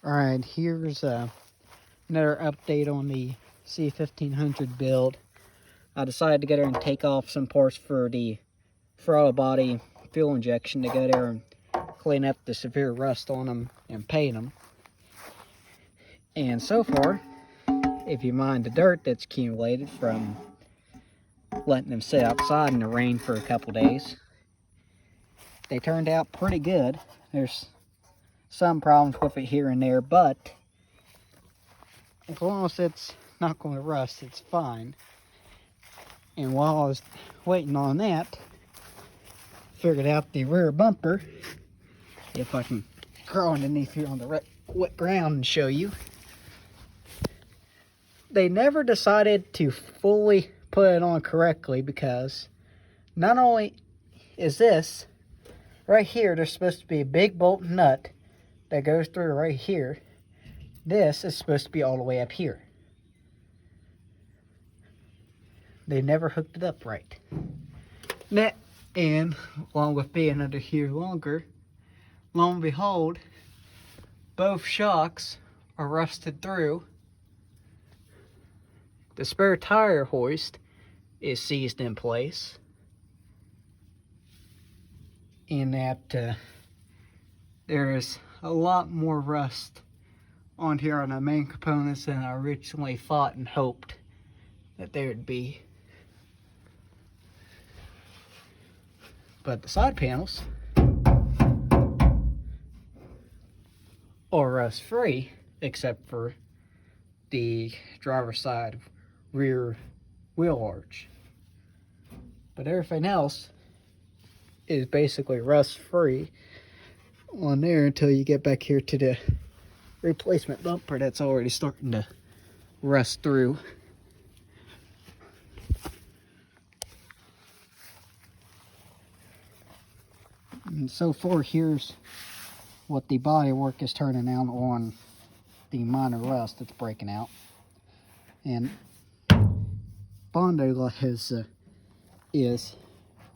Alright, here's another update on the C1500 build. I decided to go there and take off some parts for the throttle body fuel injection, to go there and clean up the severe rust on them and paint them. And so far, if you mind the dirt that's accumulated from letting them sit outside in the rain for a couple days, they turned out pretty good. There's some problems with it here and there, but as long as it's not going to rust, it's fine. And while I was waiting on that, figured out the rear bumper. If I can crawl underneath here on the wet ground and show you. They never decided to fully put it on correctly, because not only is this right here, there's supposed to be a big bolt nut that goes through right here. This is supposed to be all the way up here. They never hooked it up right. And along with being under here longer, lo and behold, both shocks are rusted through. The spare tire hoist is seized in place. And that there is a lot more rust on here on the main components than I originally thought and hoped that there would be. But the side panels are rust free, except for the driver's side rear wheel arch. But everything else is basically rust free on there until you get back here to the replacement bumper that's already starting to rust through. And so far, here's what the body work is turning out on the minor rust that's breaking out. And Bondo is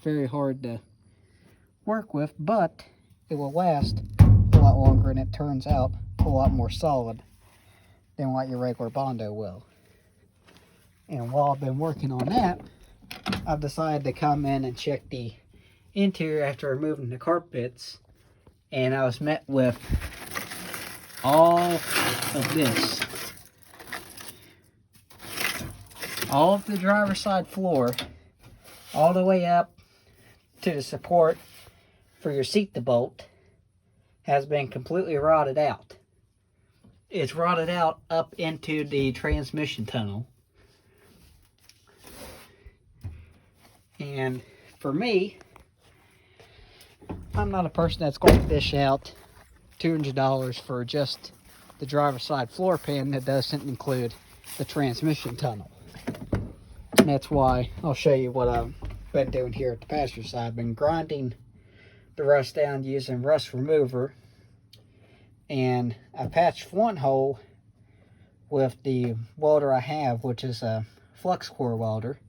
very hard to work with, but it will last a lot longer, and it turns out a lot more solid than what your regular Bondo will. And while I've been working on that, I've decided to come in and check the interior after removing the carpets, and I was met with all of this. All of the driver's side floor, all the way up to the support for your seat to bolt, has been completely rotted out. It's rotted out up into the transmission tunnel. And for me, I'm not a person that's going to dish out $200 for just the driver's side floor pan that doesn't include the transmission tunnel. And that's why I'll show you what I've been doing here at the passenger side. I've been grinding the rust down using rust remover, and I patched one hole with the welder I have, which is a flux core welder.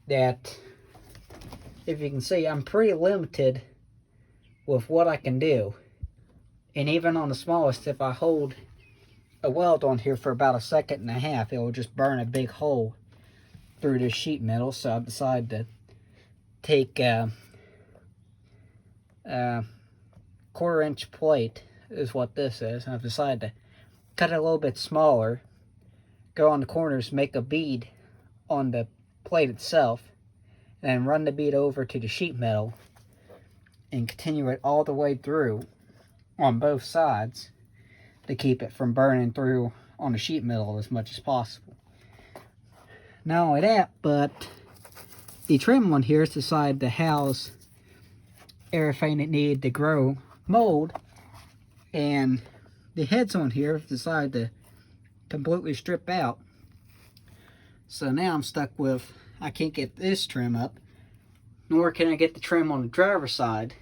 That, if you can see, I'm pretty limited with what I can do. And even on the smallest, if I hold a weld on here for about 1.5 seconds, it will just burn a big hole through this sheet metal. So I've decided to take a 1/4-inch plate, is what this is, and I've decided to cut it a little bit smaller, go on the corners, make a bead on the plate itself, and then run the bead over to the sheet metal and continue it all the way through on both sides to keep it from burning through on the sheet metal as much as possible. Not only that, but the trim on here is decided to house everything that needed to grow mold, and the heads on here have decided to completely strip out. So now I'm stuck with, I can't get this trim up, nor can I get the trim on the driver's side.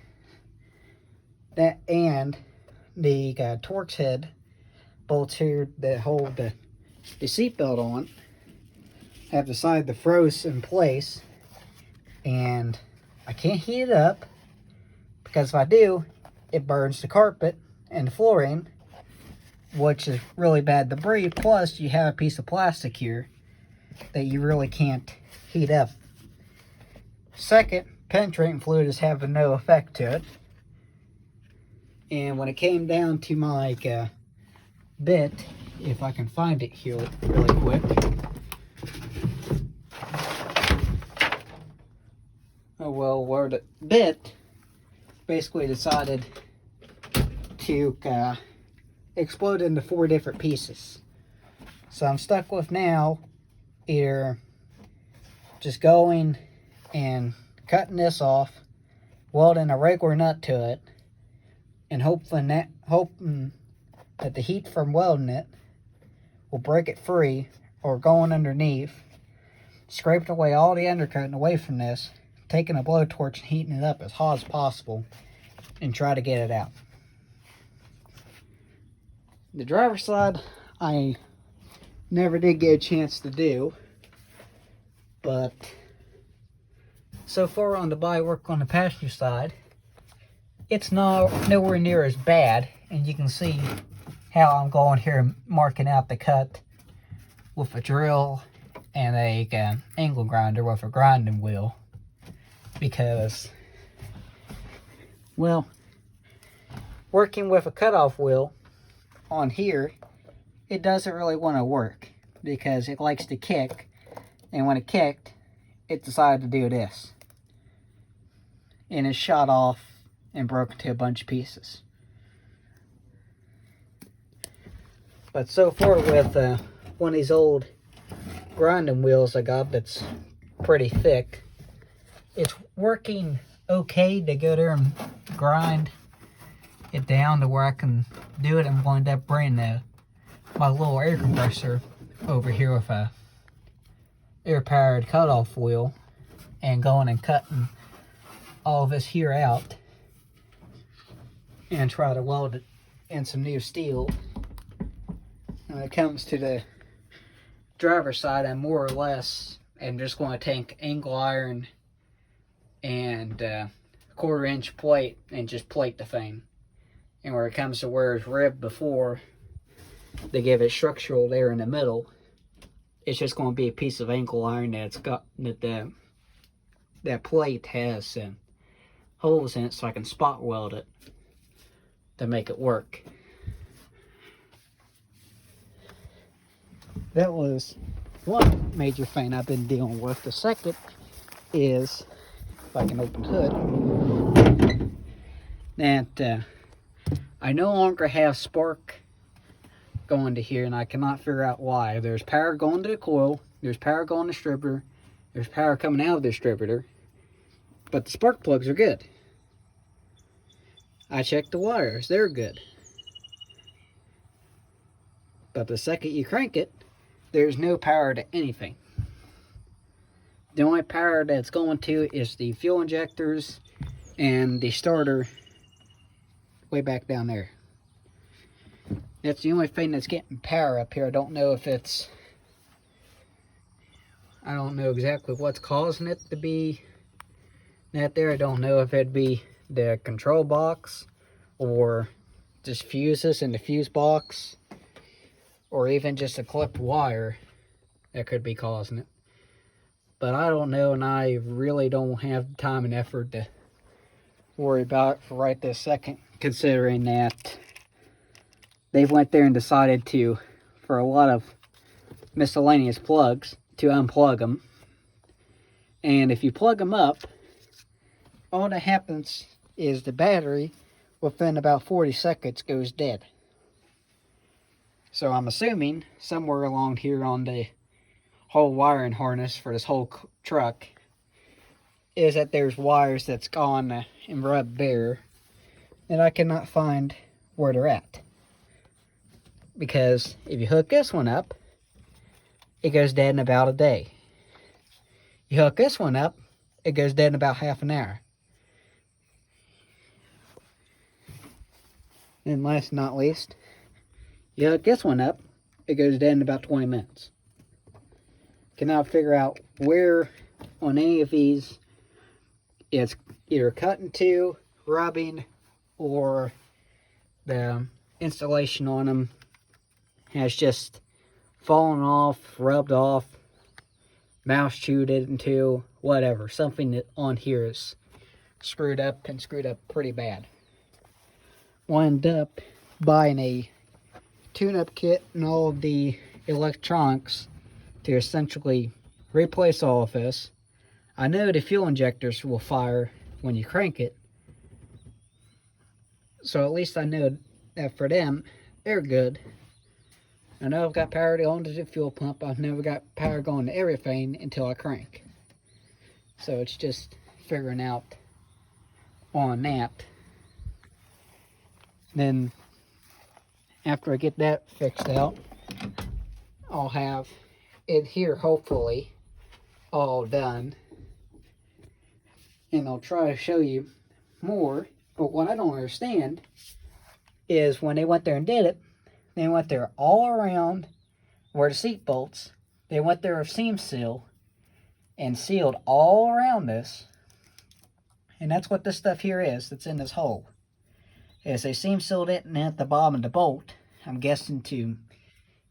That and the Torx head bolts here that hold the seatbelt on have decided to froze in place, and I can't heat it up, because if I do, it burns the carpet and the flooring, which is really bad debris. Plus, you have a piece of plastic here that you really can't heat up. Second, penetrating fluid is having no effect to it. And when it came down to my bit, if I can find it here really quick. Oh well, where the bit basically decided to explode into 4 different pieces. So I'm stuck with now either just going and cutting this off, welding a regular nut to it, and hoping that the heat from welding it will break it free, or going underneath, scraping away all the undercoating away from this, taking a blowtorch and heating it up as hot as possible, and try to get it out. The driver's side, I never did get a chance to do, but so far on the body work on the passenger side, it's nowhere near as bad, and you can see how I'm going here marking out the cut with a drill and a angle grinder with a grinding wheel, because, well, working with a cutoff wheel on here, it doesn't really want to work because it likes to kick, and when it kicked, it decided to do this, and it shot off and broke into a bunch of pieces. But so far with one of these old grinding wheels I got that's pretty thick, it's working okay to go there and grind it down to where I can do it. I'm going to bring my little air compressor over here with a air-powered cutoff wheel and going and cutting all this here out and try to weld it in some new steel. When it comes to the driver's side, I more or less am just going to take angle iron and 1/4 inch plate and just plate the thing. And where it comes to where it's ribbed before, they give it structural there in the middle. It's just going to be a piece of angle iron that's got that plate has holes in it, so I can spot weld it to make it work. That was one major thing I've been dealing with. The second is, if I can open the hood, that I no longer have spark going to here, and I cannot figure out why. There's power going to the coil, there's power going to the distributor, there's power coming out of the distributor, but the spark plugs are good. I checked the wires, they're good. But the second you crank it, there's no power to anything. The only power that's going to is the fuel injectors and the starter way back down there. That's the only thing that's getting power up here. I don't know exactly what's causing it to be that there. I don't know if it'd be the control box or just fuses in the fuse box, or even just a clipped wire that could be causing it. But I don't know, and I really don't have the time and effort to worry about it for right this second, considering that they went there and decided to, for a lot of miscellaneous plugs, to unplug them. And if you plug them up, all that happens is the battery within about 40 seconds goes dead. So I'm assuming somewhere along here on the whole wiring harness for this whole truck is that there's wires that's gone and rubbed bare, and I cannot find where they're at. Because if you hook this one up, it goes dead in about a day. You hook this one up, it goes dead in about half an hour. And last but not least, you hook this one up, it goes dead in about 20 minutes. Cannot figure out where on any of these it's either cutting to, rubbing, or the installation on them has just fallen off, rubbed off, mouse chewed it into, whatever. Something that on here is screwed up pretty bad. Wound up buying a tune-up kit and all of the electronics to essentially replace all of this. I know the fuel injectors will fire when you crank it, so at least I know that for them, they're good. I know I've got power going to the fuel pump. I've never got power going to everything until I crank. So it's just figuring out on that. Then after I get that fixed out, I'll have it here hopefully all done. And I'll try to show you more. But what I don't understand is when they went there and did it, they went there all around where the seat bolts. They went there with seam seal and sealed all around this. And that's what this stuff here is that's in this hole. Is they seam sealed it and at the bottom of the bolt, I'm guessing to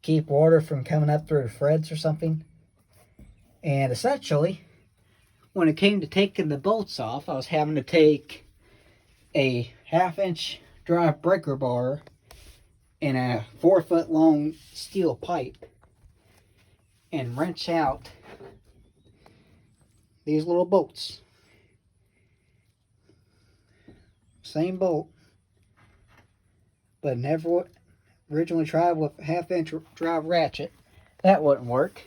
keep water from coming up through the threads or something. And essentially, when it came to taking the bolts off, I was having to take a 1/2-inch drive breaker bar and a 4-foot long steel pipe and wrench out these little bolts. Same bolt, but never originally tried with a 1/2-inch drive ratchet. That wouldn't work.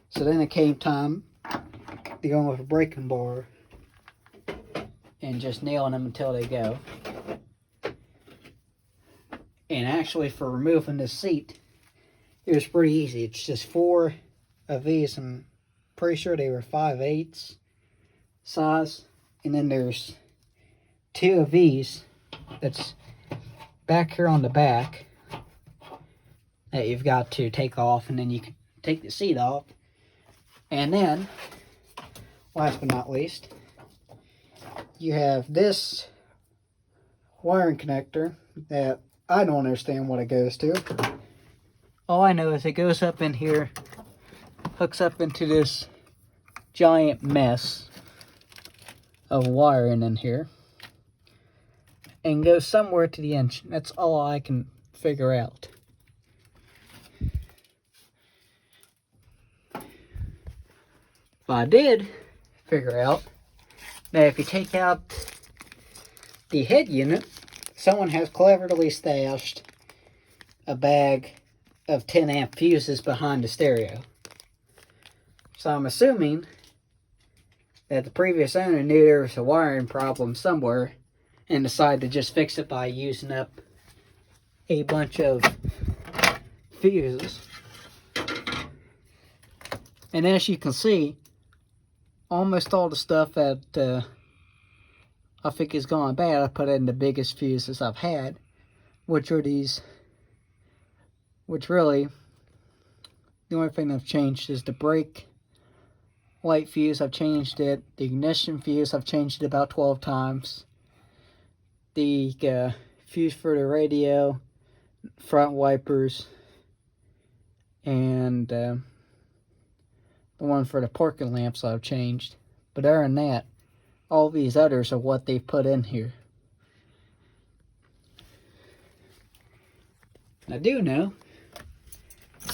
So then it came time to go with a breaking bar and just nailing them until they go. And actually for removing this seat, it was pretty easy. It's just 4 of these. I'm pretty sure they were 5/8 size. And then there's 2 of these that's back here on the back that you've got to take off, and then you can take the seat off. And then, last but not least, you have this wiring connector that I don't understand what it goes to. All I know is it goes up in here, hooks up into this giant mess of wiring in here, and goes somewhere to the engine. That's all I can figure out. But I did figure out that if you take out the head unit, someone has cleverly stashed a bag of 10 amp fuses behind the stereo. So I'm assuming that the previous owner knew there was a wiring problem somewhere and decided to just fix it by using up a bunch of fuses. And as you can see, almost all the stuff that I think is gone bad, I put in the biggest fuses I've had, which are these, which really, the only thing I've changed is the brake light fuse. I've changed it. The ignition fuse, I've changed it about 12 times. The fuse for the radio, front wipers, and the one for the parking lamps I've changed. But other than that, all these others are what they've put in here. I do know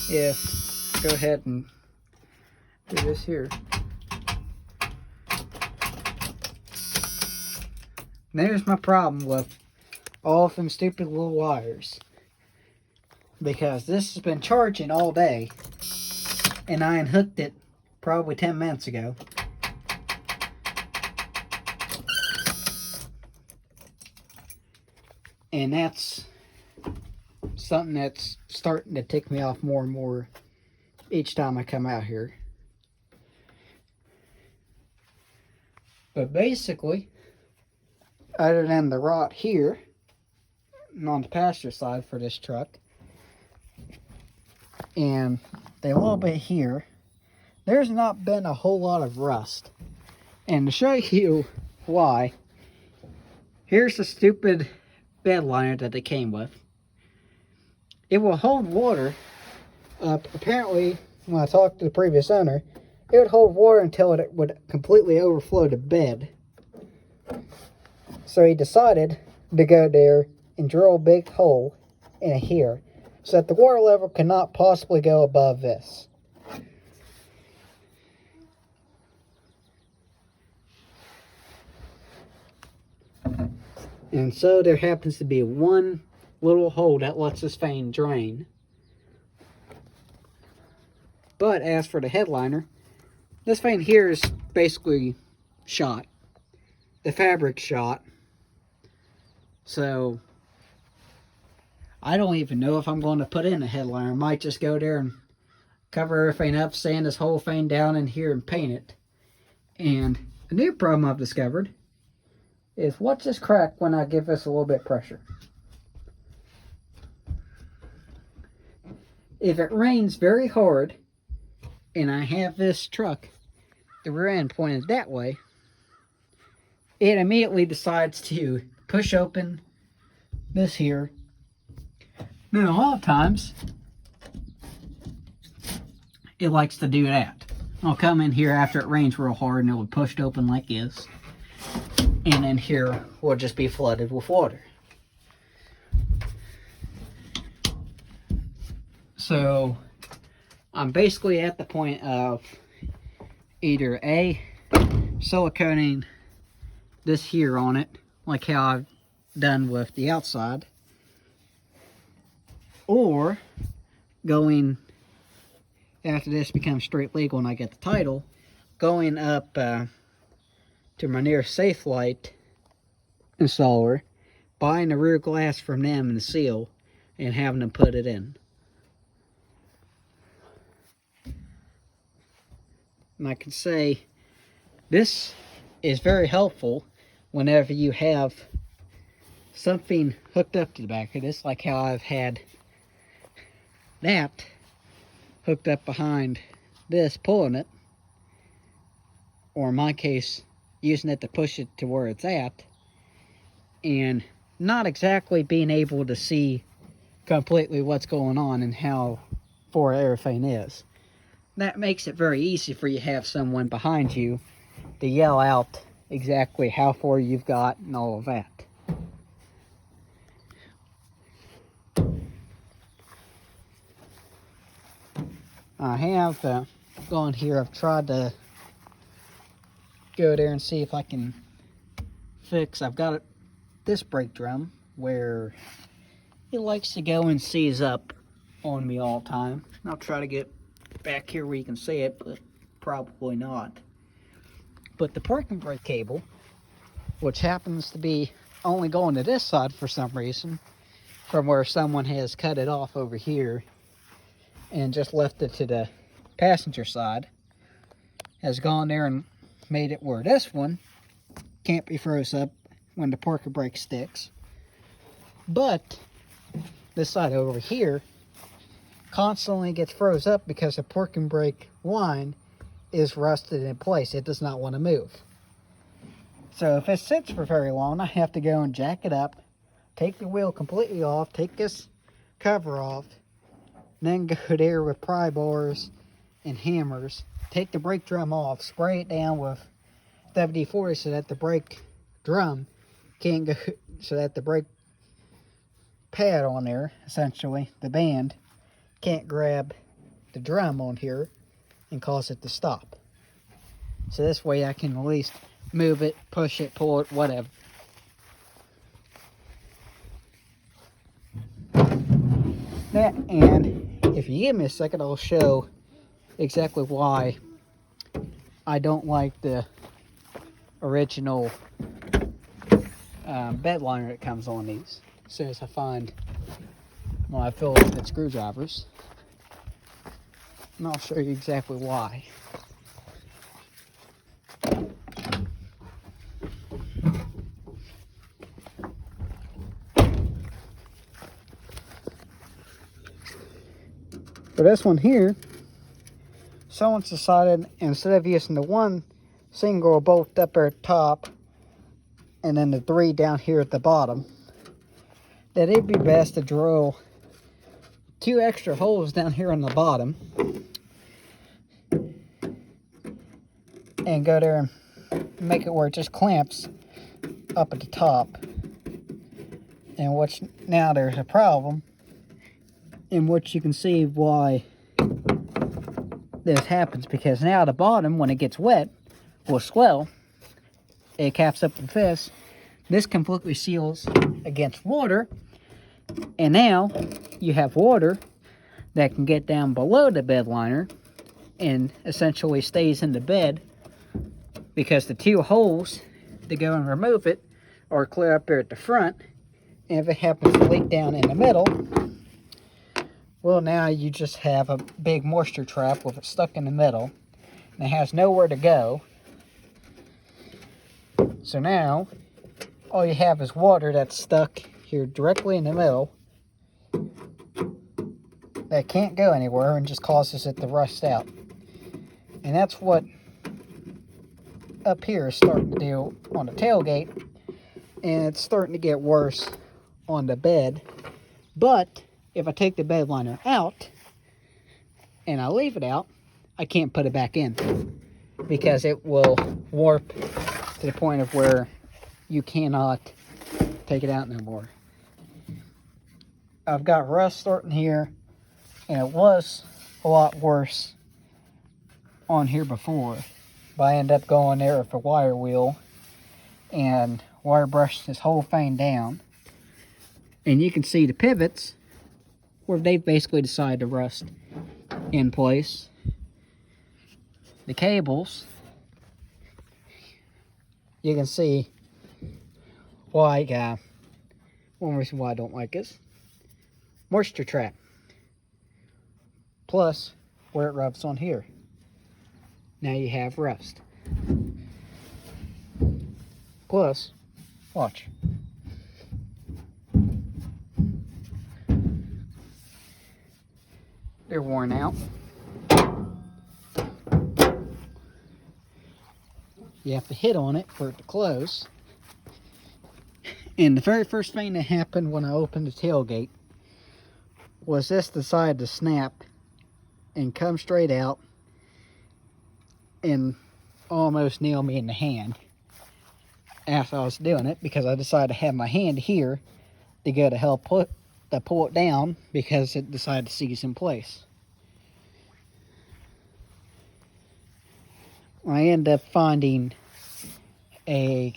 if, go ahead and do this here. There's my problem with all of them stupid little wires. Because this has been charging all day, and I unhooked it probably 10 minutes ago. And that's something that's starting to tick me off more and more each time I come out here. But basically, other than the rot here, and on the passenger side for this truck, and the little bit here, there's not been a whole lot of rust. And to show you why, here's the stupid bed liner that they came with. it will hold water. Apparently, when I talked to the previous owner, it would hold water until it would completely overflow the bed. So he decided to go there and drill a big hole in here so that the water level cannot possibly go above this. And so there happens to be one little hole that lets this fan drain. But as for the headliner, this fan here is basically shot. The fabric's shot. So I don't even know if I'm going to put in a headliner. I might just go there and cover everything up, sand this whole thing down in here and paint it. And a new problem I've discovered is watch this crack when I give this a little bit of pressure. If it rains very hard and I have this truck, the rear end pointed that way, it immediately decides to push open this here. Then a lot of times it likes to do that. I'll come in here after it rains real hard and it will push open like this. And then here will just be flooded with water. So I'm basically at the point of either A, siliconing this here on it, like how I've done with the outside, or going, after this becomes straight legal and I get the title, going up to my nearest Safe Light installer, buying the rear glass from them and the seal, and having them put it in. And I can say this is very helpful whenever you have something hooked up to the back of this, like how I've had that hooked up behind this, pulling it, or in my case, using it to push it to where it's at, and not exactly being able to see completely what's going on and how far everything is. That makes it very easy for you to have someone behind you to yell out exactly how far you've got and all of that. I have gone here, I've tried to go there and see if I can fix, I've got this brake drum where it likes to go and seize up on me all the time. I'll try to get back here where you can see it, but probably not. But the parking brake cable, which happens to be only going to this side for some reason, from where someone has cut it off over here and just left it to the passenger side, has gone there and made it where this one can't be froze up when the parking brake sticks. But this side over here constantly gets froze up because the parking brake line is rusted in place. It does not want to move. So if it sits for very long, I have to go and jack it up, take the wheel completely off, take this cover off, then go there with pry bars and hammers, take the brake drum off, spray it down with WD-40 so that the brake drum can't go, so that the brake pad on there, essentially, the band, can't grab the drum on here and cause it to stop. So this way I can at least move it, push it, pull it, whatever. That, and if you give me a second, I'll show exactly why I don't like the original bed liner that comes on these. As soon as I find, well, I fill it with screwdrivers, and I'll show you exactly why. For this one here, someone's decided instead of using the one single bolt up at the top and then the 3 down here at the bottom, that it'd be best to drill 2 extra holes down here on the bottom, and go there and make it where it just clamps up at the top. And which now there's a problem in which you can see why this happens, because now the bottom, when it gets wet, will swell. It caps up with this. This completely seals against water, and now you have water that can get down below the bed liner and essentially stays in the bed, because the 2 holes to go and remove it are clear up here at the front. And if it happens to leak down in the middle, well, now you just have a big moisture trap with it stuck in the middle, and it has nowhere to go. So now all you have is water that's stuck here directly in the middle that can't go anywhere and just causes it to rust out. And that's what up here is starting to do on the tailgate, and it's starting to get worse on the bed. But if I take the bed liner out and I leave it out, I can't put it back in, because it will warp to the point of where you cannot take it out no more. I've got rust starting here, and it was a lot worse on here before, but I ended up going there with a wire wheel and wire brushed this whole thing down, and you can see the pivots where they've basically decided to rust in place. The cables, you can see why, one reason why I don't like this: moisture trap. Plus, where it rubs on here, now you have rust. Plus, watch. They're worn out. You have to hit on it for it to close. And the very first thing that happened when I opened the tailgate was this decided to snap and come straight out and almost nail me in the hand after I was doing it, because I decided to have my hand here to go to help pull it down, because it decided to seize in place. I ended up finding a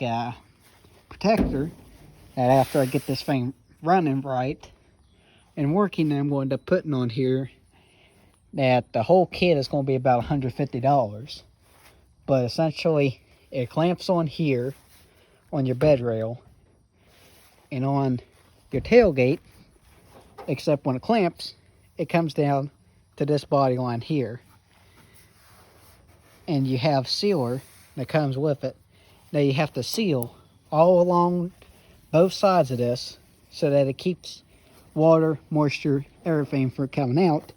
protector that, after I get this thing running right and working, I'm going to putting on here, that the whole kit is going to be about $150. But essentially, it clamps on here on your bed rail and on your tailgate, except when it clamps, it comes down to this body line here. And you have sealer that comes with it. Now you have to seal all along both sides of this so that it keeps water, moisture, everything from coming out.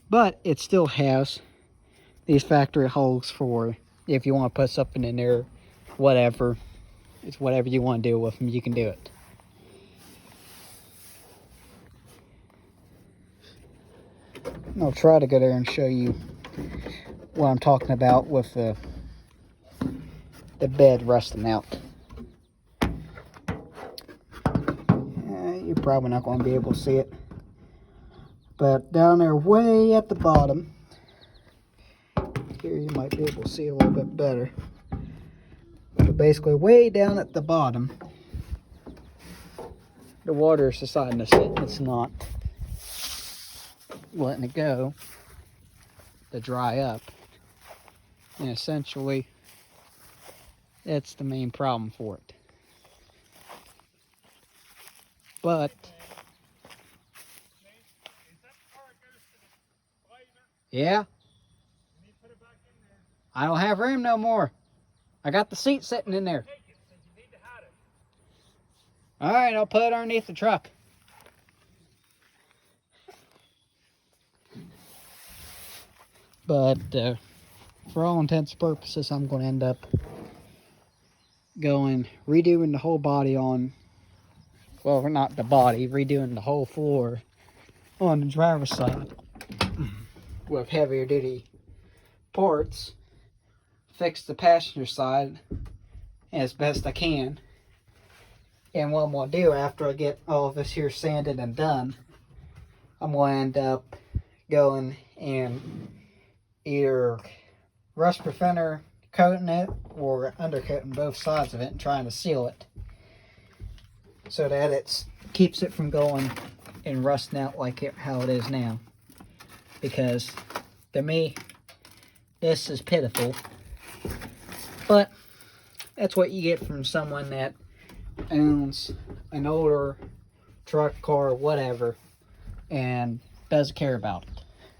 But it still has these factory holes for if you want to put something in there, whatever. It's whatever you want to do with them, you can do it. And I'll try to go there and show you what I'm talking about with the bed rusting out. You're probably not going to be able to see it, but down there way at the bottom here, you might be able to see a little bit better. But basically way down at the bottom, the water is deciding to sit. It's not letting it go to dry up, and essentially that's the main problem for it. But yeah, I don't have room no more. I got the seat sitting in there. All right, I'll put it underneath the truck. But for all intents and purposes, I'm going to end up redoing the whole body on, well, not the body, redoing the whole floor on the driver's side with heavier duty parts, fix the passenger side as best I can. And what I'm going to do after I get all of this here sanded and done, I'm going to end up going and either rust preventer coating it or undercoating both sides of it and trying to seal it so that it keeps it from going and rusting out like how it is now. Because to me, this is pitiful, but that's what you get from someone that owns an older truck, car, whatever, and doesn't care about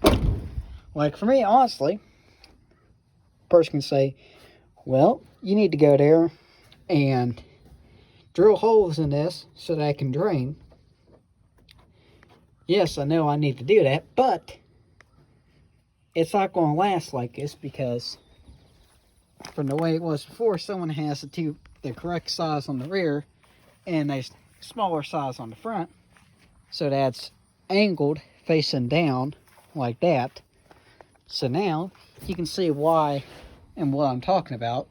it. Like for me, honestly, a person can say, well, you need to go there and drill holes in this so that I can drain. Yes, I know I need to do that, but it's not going to last like this, because from the way it was before, someone has the correct size on the rear and a smaller size on the front, so that's angled facing down like that. So now you can see why and what I'm talking about.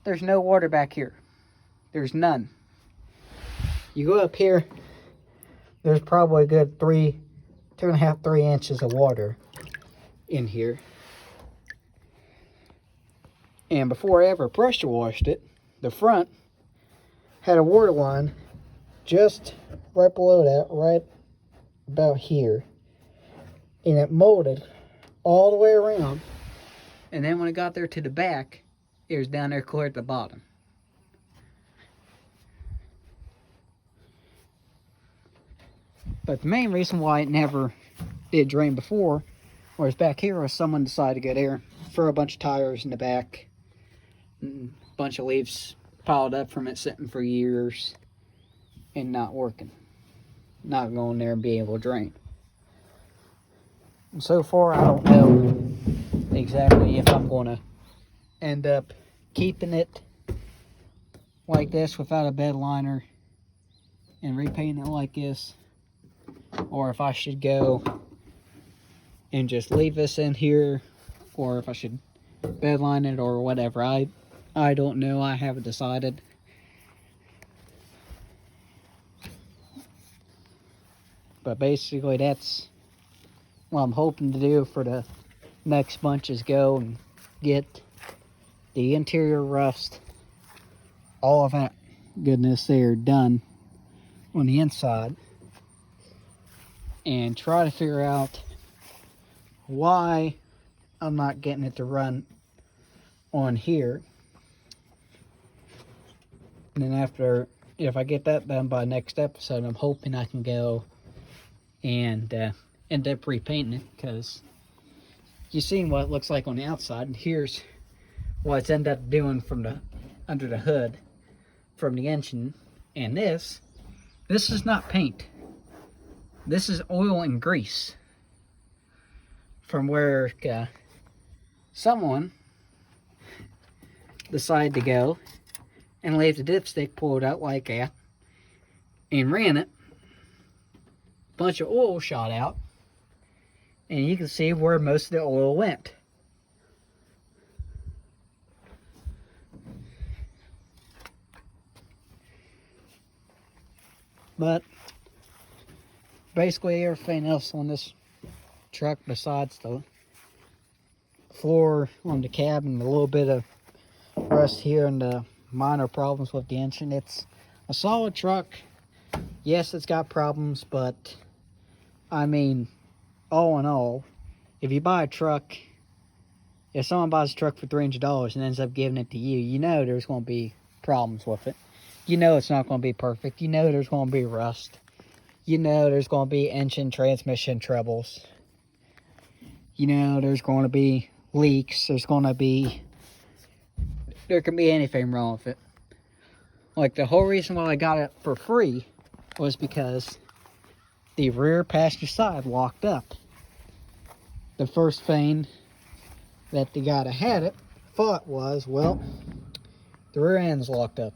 There's no water back here. There's none. You go up here, there's probably a good 2.5, 3 inches of water in here. And before I ever pressure washed it, the front had a water line just right below that, right about here. And it molded all the way around. And then when it got there to the back, it was down there clear at the bottom. But the main reason why it never did drain before was back here was someone decided to go there, throw a bunch of tires in the back, and a bunch of leaves piled up from it sitting for years and not working. Not going there and being able to drain. And so far, I don't know exactly if I'm going to end up keeping it like this without a bed liner and repainting it like this, or if I should go and just leave this in here, or if I should bed line it or whatever. I don't know. I haven't decided. But basically that's what I'm hoping to do for the next bunch, is go and get the interior rust, all of that goodness there done on the inside, and try to figure out why I'm not getting it to run on here. And then after, if I get that done by next episode, I'm hoping I can go and end up repainting it, because you've seen what it looks like on the outside, and here's what it's ended up doing from the under the hood from the engine. And this is not paint. This is oil and grease from where someone decided to go and leave the dipstick pulled out like that and ran it. Bunch of oil shot out, and you can see where most of the oil went. But basically everything else on this truck, besides the floor on the cab and a little bit of rust here and the minor problems with the engine, it's a solid truck. Yes, it's got problems, but I mean, all in all, if you buy a truck, if someone buys a truck for $300 and ends up giving it to you, you know there's going to be problems with it. You know it's not going to be perfect. You know there's going to be rust. You know there's going to be engine transmission troubles. You know there's going to be leaks. There can be anything wrong with it. Like, the whole reason why I got it for free was because the rear passenger side locked up. The first thing that the guy that had it thought was, well, the rear end's locked up.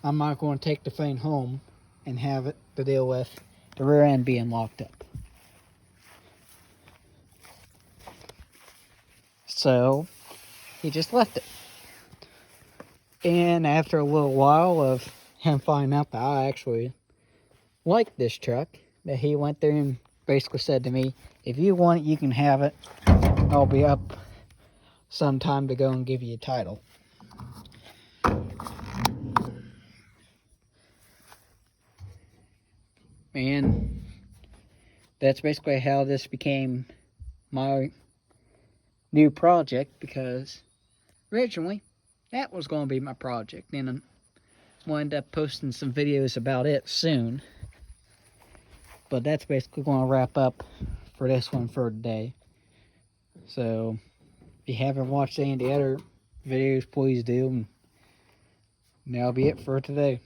I'm not going to take the thing home and have it to deal with the rear end being locked up. So he just left it. And after a little while of him finding out that I actually like this truck, that he went there and basically said to me, if you want it, you can have it. I'll be up sometime to go and give you a title. And that's basically how this became my new project, because originally that was going to be my project, and I'll end up posting some videos about it soon. But that's basically going to wrap up for this one for today. So if you haven't watched any of the other videos, please do. And that'll be it for today.